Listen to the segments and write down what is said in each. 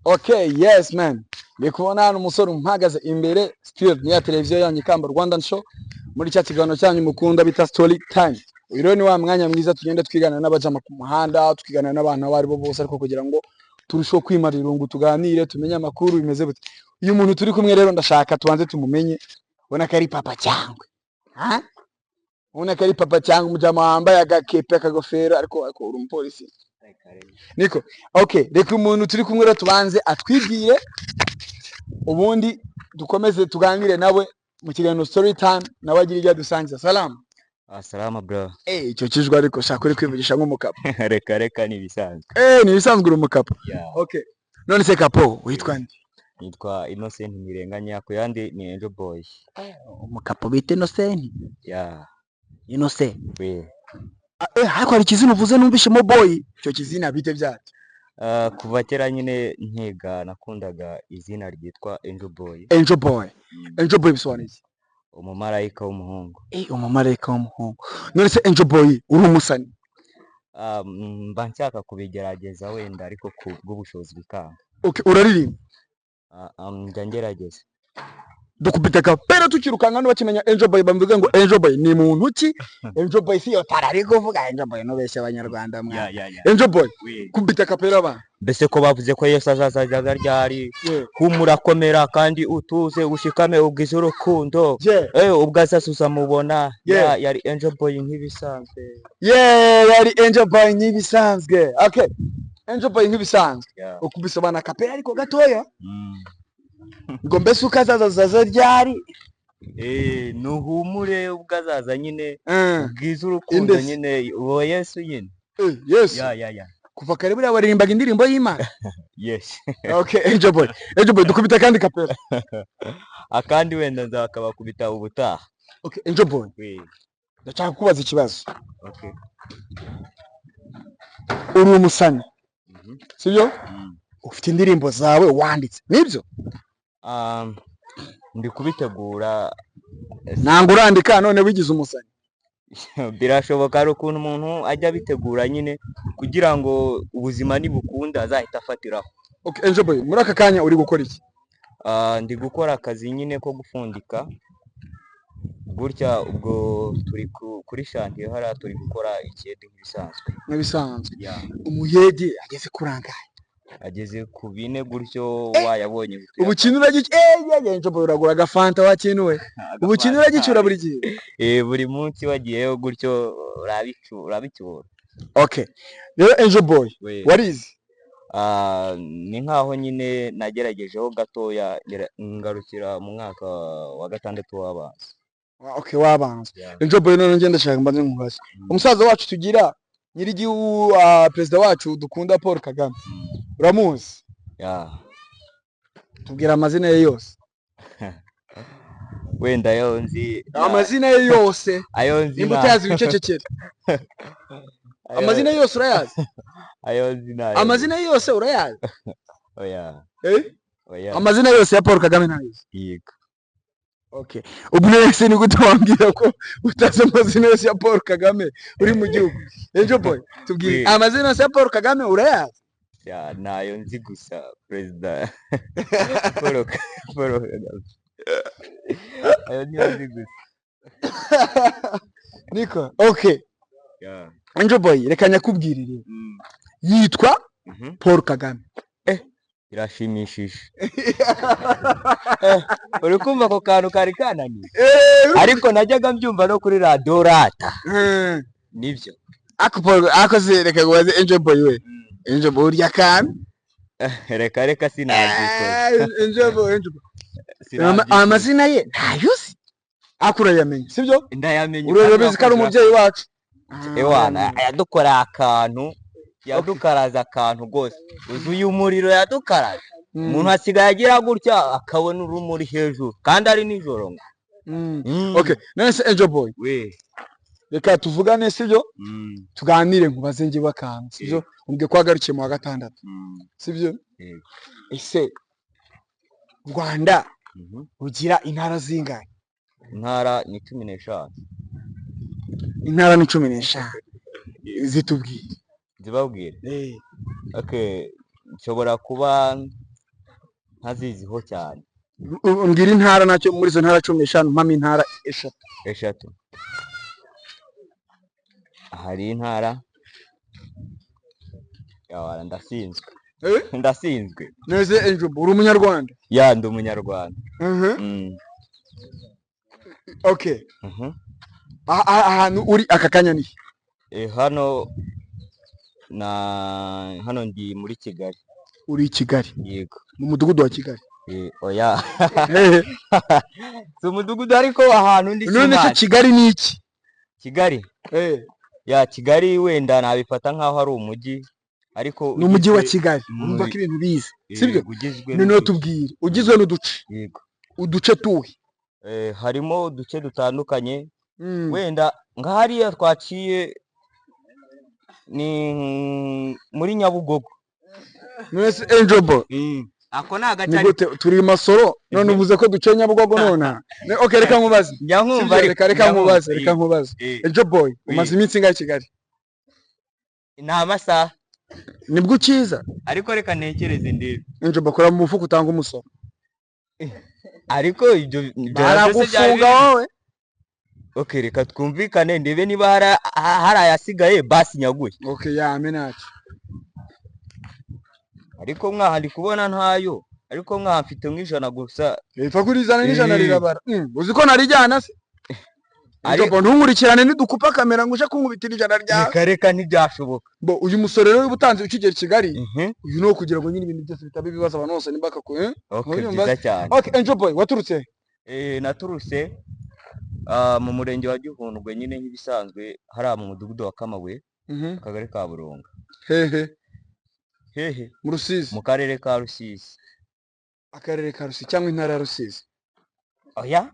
Okay, yes man. Ndikubona hano umusore umpagaze imbere still ni ya televiziyo yanyu Ikamba Rwandan Show muri cya kiganiro cyanyu mukunda bita Story Time. Uyu ni wa mwanya mwiza tugenda twigana n'abajama ku muhanda, tukigana n'abantu abari bo bose ariko kugira ngo turusho kwimara irungu tuganire tumenye amakuru bimeze bute. Uyu muntu turi kumwe rero ndashaka tubanze tumumenye. Ubona ko ari papa cyangwe. Ha? Ubona ko ari papa cyangwe umujama wambaye agakepe akagofero ariko uri umupolisi. Niko. Okay, reka umuntu turi kumwe rero tubanze atwibwire ubundi dukomeze tuganire nawe mu kiganiro Story Time nawe agira ijya dusangiza. Salamu. Salama bro. Icyo kijwa ariko shaka uri kwivugisha nk'umukapa. Reka ni bisanzwe. Ni bisanzwe uri umukapa. Okay. None se kapo witwa nde? Nitwa Innocent Nirenganya ko yandi ni Angel Boy. Umukapa bita Innocent? Innocent. We. Hako ari kizina uvuze numvishemo boy. Cyo kizina bite byate? Kuva kera nyine nkiga nakundaga izina ryitwa Angel Boy. Angel Boy. Angel Boy bisobanuye umumarayika w'umuhungu. Umumarayika w'umuhungu. None se Angel Boy uri umusani? Mba nshaka kubigerageza wenda ariko kubw'ubushobozi bikanga. Okay, uraririmba? Ngerageza. Dukubita kapera tukirukanga no bakimenya Angel Boy bamvuga ngo Angel Boy ni muntu ki? Angel Boy si yotarari kuvuga Angel Boy no besha abanyarwanda mwa. Angel Boy kubita kapera ba. Mbese ko bavuze ko Yesu azazaga ryari humura komera kandi utuze ushikame ubwiza urukundo. Ubwazasusa mubona yari Angel Boy nk'ibisanzwe. Yari Angel Boy nk'ibisanzwe. Okay. Angel Boy nk'ibisanzwe. Ukubisobana kapera ariko gatoya. Ngo mbese ukazaza ryari? Nuhumure ubwazaza nyine ubwiza urukundo nyine uwo Yesu nyine. Yes. Ya. Kuva kare buriya baririmbaga indirimbo y'Imana. Yes. Okay, Angel Boy dukubita kandi kapera. Akandi wenda nzakabakubita ubutaha. Okay, Angel Boy. Ndashaka kubaza ikibazo. Okay. Uri umusani. Sibyo? Ufite indirimbo zawe wanditse. Nibyo? Ndi kubitegura. Ntango urandika none wigize umusani. Birashoboka ari ukuntu umuntu ajya bitegura nyine kugira ngo ubuzima nibukunda azahita afatiraho. Okay, Angel Boy muri aka kanya uri gukora iki? Ndi gukora akazi nyine ko gufundika. Gutya ubwo turi kuri chantier hara turi gukora ikiyede nk'ibisanzwe. Umuyede ageze kurangaye. Ageze ku bine gutyo wayabonye. Ubukinura gice Angel Boy uragura agafanta wakinuwe. Ubukinura gicura buri gihe. Buri munsi wagiyeyo gutyo urabicura. Okay. Rero Angel Boy warize? Ni nkaho nyine nageragejeho gatoya ngarukira mu mwaka wa 6 w'abanza. Okay, wabanza. Angel Boy none ngenda shaka mbanze nkubaze. Umusaza wacu tugira nyirigihu president wacu dukunda Paul Kagame. Uramuzi? Tubwira amazina ye yose. Wenda yo nzi amazina ye yose. Ayo nzi. Nimutazi bicecekere. Amazina yose urayazi? Ayo nzi nayo. Amazina yose urayazi? Oya. Amazina yose ya Paul Kagame nayo. Yego. Okay. Ubwese ni gute wambwira ko utazi amazina yose ya Paul Kagame uri mu gihugu? Angel Boy tubwire amazina yose ya Paul Kagame urayazi? Nayo nzi gusa president Paul Kagame. Ayo nzi gusa. Niko. Okay. Angel Boy reka nyakubwirire. Yitwa Paul Kagame. Irashimishije. Uri kumva ko kantu kari kanani? Ariko najyaga mbyumva no kuri radio rata. Nibyo. Akoze reka gwaze Angel Boy we. Angel Boy urya kan? Reka sinabikoze. Angel Boy. Amazina ye ntayuzi. Akura yamenye, sibyo? Ndayamenye. Urabeze ko ari umubyeyi wacu. Ewana yadukora akantu. Yadukaraza akantu gose. Uzuye umuriro yadukaraza. Umuntu asigaye agira gutya akabona urumuri hejuru kandi ari nijoro ngo. Okay, none se Angel Boy. Reka tuvugane sibyo? Tuganire nkubaze ngiye bakanze, sibyo? Umbwe kwagarukiye mu wa 6. Sibyo? Ese Rwanda ugira intara zingahe? Intara ni 15. Intara ni 15. Zitubwiye. Zibabwire. Okay, nshobora kuba ntaziziho cyane. Mbwira intara nacyo muri izo ntara 15 mpamo intara eshatu. Hari intara ya ndasinzwe. Ndasinzwe. Neze Enjobo uri umunyarwanda? Ya ndi umunyarwanda. Okay. Ahantu uri akakanya ni? Hano ndi muri Kigali. Uri Kigali? Yego. Mu mudugudu wa Kigali? Oya. So mudugudu ariko ahantu ndi cyane. None se Kigali ni iki? Kigali? Ya Kigali wenda nabifata nkaho ari umujyi ariko n'umujyi wa Kigali. Umva ko ibintu bize. Sibyo? None tubwire. Ugizwe n'uduce. Yego. Uduce tuhi? Harimo uduce dutandukanye. Wenda ngahariya twaciye ni muri Nyabugogo. Nese Enjobo. Ako nagacari turi Masoro none uvuze ko duce Nyabugogo nona. Okay reka nkubaze. Reka nkubaze. Enjobo umaze iminsi ngahe Kigali? Ni Amasaha. Nibwo ukiza? Ariko reka ntekereze ndebe. Enjobo kora mu mufuko utanga umusoro. Ariko ibyo baragufunga wowe. Okay reka twumvikane ndebe niba hari ayasigaye basi nyaguye. Okay yamenaje. Ariko mwaha ndi kubona ntayo. Ariko mwaha mfite nk'ijana gusa. Epfa kurizana n'ijana rirabara. Uzi ko narijyana se? Ariko ntunkurikirane nidukupa kamera ngusha kunkubitira ijana rya. Reka ntibyashoboka. Bo uyu musore rero ubutanze ukigera Kigali. Uyu no kugira ngo nyine ibintu byose bitabe bibaza abantu bose nimbaka ku. Okay byiza cyane. Okay Enjoboy waturutse? Naturutse mu murenge wa Gihundwe nyine nk'ibisanzwe hari mu mudugudu wa Kamabuye. Akagari ka Burunga. Hehe. Mu Rusizi. Mu karere ka Rusizi. Akarere ka Rusizi cyangwa intara ya Rusizi? Oya.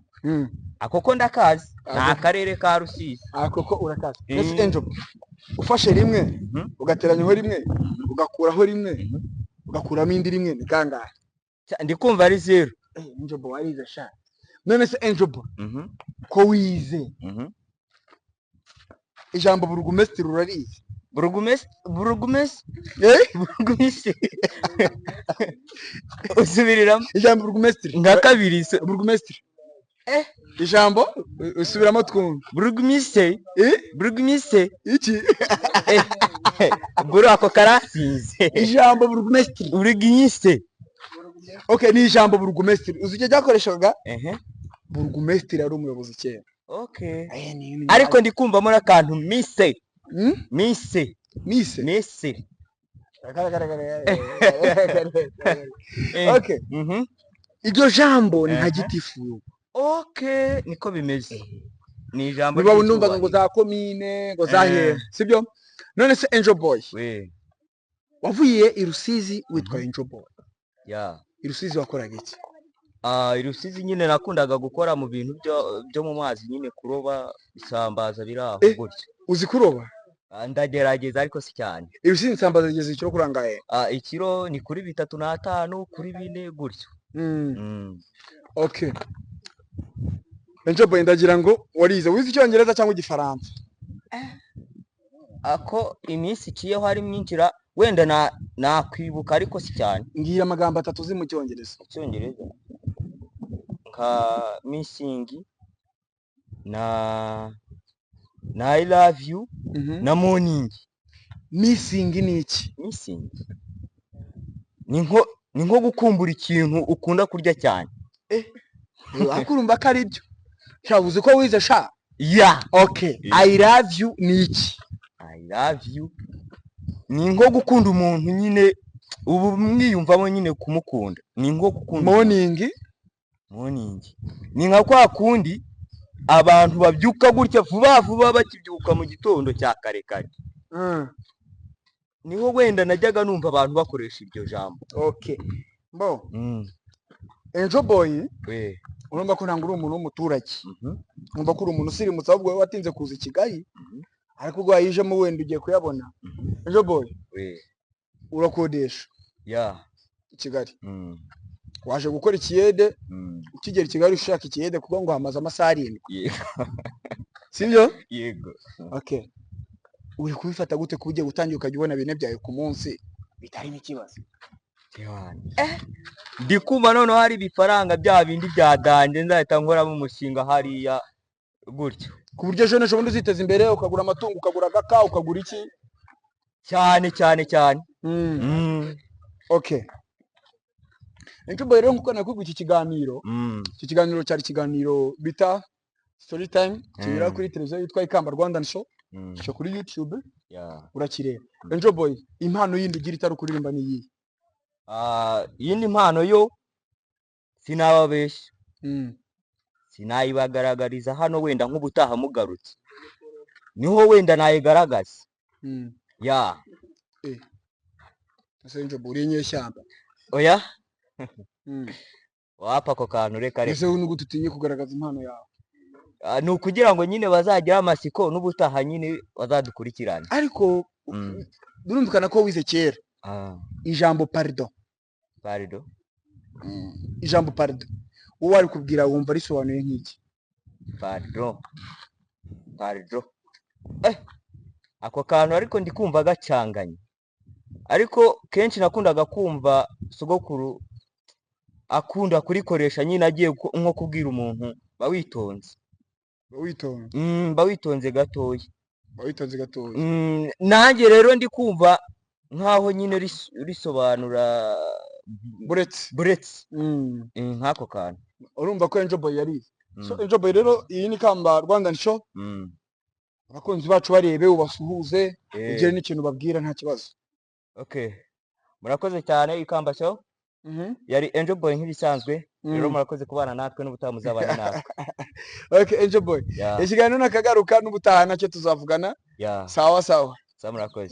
Akoko ndakazi. Na akarere ka Rusizi. Akoko urakazi. Ese Enjobo ufashe rimwe ugateranyaho rimwe ugakuraho rimwe ugakuramo indi rimwe ni kangahe? Ndi kumva ari 0. Enjobo warize sha. None se Enjobo ko wize ijambo burugumesitiri urarize? Burugumesitiri usubiriramo ijambo burugumesitiri nka kabiri burugumesitiri ijambo usubiramo twumva burugumesitiri iki buru ako karasinze ijambo burugumesitiri okay ni ijambo burugumesitiri uzi icyo cyakoreshaga burugumesitiri ari umuyobozi kera. Okay ariko ndi kumvamo n'akantu Mpise. Okay iryo jambo ni nka gitifu. Okay niko bimeze. Ni ijambo niba unumva ngo za komine ngo zahe sibyo? None se Enjoboy wavuye i Rusizi witwa Enjoboy? I Rusizi wakoraga iki? I Rusizi nyine nakundaga gukora mu bintu byo mu mazi nyine kuroba isambaza biraho gutyo. Uzi kuroba? Ndagerageza ariko si cyane. I Rusizi isambaza zigeze ikiro kurangaye? Ikiro ni kuri 3.5 kuri 4 gutyo. Okay. Enjoboy ndagira ngo warize wize Icyongereza cyangwa Igifaransa? Ako iminsi iciyeho hari myinjira wenda nakwibuka ariko si cyane. Ngira amagambo 3 uzi mu Cyongereza. Icyongereza ka missing na I love you na morning. Missing ni iki? Missing ni nko gukumbura ikintu ukunda kurya cyane. Akurumva ko ari byo. Shabuze ko wize sha? Okay. I love you ni iki? I love you ni nko gukunda umuntu nyine ubu mwiyumvamo nyine kumukunda. Ni nko gukunda morning ni nka kwa kundi abantu babyuka gutya vuba bakibyuka mu gitondo cya kare. Niho wenda najyaga numva abantu bakoresha iryo jambo. Okay bo Enjoboy urumva ko ntango uri umuntu w'umuturage. Urumva ko uri umuntu usirimutse ahubwo watinze kuza Kigali ariko ubwo yijemo wenda ugiye kuyabona. Enjoboy urakodesha Kigali waje gukora ikiyede ukigera Kigali ushaka ikiyede kuko ngo hamaze amasaha 7. Sibyo? Yego. Okay uri kubifata gute kugiye gutangira ukajya ubona bine byawe ku munsi bitari n'ikibazo. Ndi kumva noneho hari ibifaranga bya bindi byadanje nzahita nkoramo umushinga hariya gutyo. Ku buryo ejo n'ejo bundi uziteza imbere ukagura amatungo, ukagura agaka, ukagura iki? Cyane. Okay. Enjoboy rero nkuko nakubwiye iki kiganiro cyari ikiganiro bita story time kibera kuri televiziyo yitwa Ikamba Rwandan Show cyo kuri YouTube. Urakireba. Enjoboy, impano yindi ugira itari kuririmba ni iyi? Yindi impano yo sinababesha. Sinayibagaragariza hano, wenda nk'ubutaha mugarutse niho wenda nayigaragaza. Ese Enjoboy uri nyeshyamba? Oya. Wapa ko kantu reka. Ese unugutu utinye kugaragaza impano yawe? Ni ukugira ngo nyine bazagira amasiko n'ubutaha nyine bazadukurikirana. Ariko birumvikana ko wize kera. Ijambo pardon. Ijambo pardon uwo ari kubwira wumva risobanuye nk'iki? Pardon. Ako kantu ariko ndi kumva gacanganye, ariko kenshi nakundaga kumva sogokuru akunda kurikoresha nyine agiye nko kubwira umuntu bawitonze. Bawitonze gatoya. Nanjye rero ndi kumva nkaho nyine risobanura buretse. Nkako kantu urumva ko Enjoboy yari. So Enjoboy rero iyi ni Ikamba Rwandan Show. Abakunzi bacu barebe ubasuhuze ugire n'ikintu babwira nta kibazo. Okay, murakoze cyane. Ikamba Show yari Enjoboy nk'ibisanzwe. Rero murakoze kubana natwe n'ubutaha muzabana natwe. Okay Enjoboy, ikiganiro nakagaruka n'ubutaha nacyo tuzavugana. Sawa. Murakoze.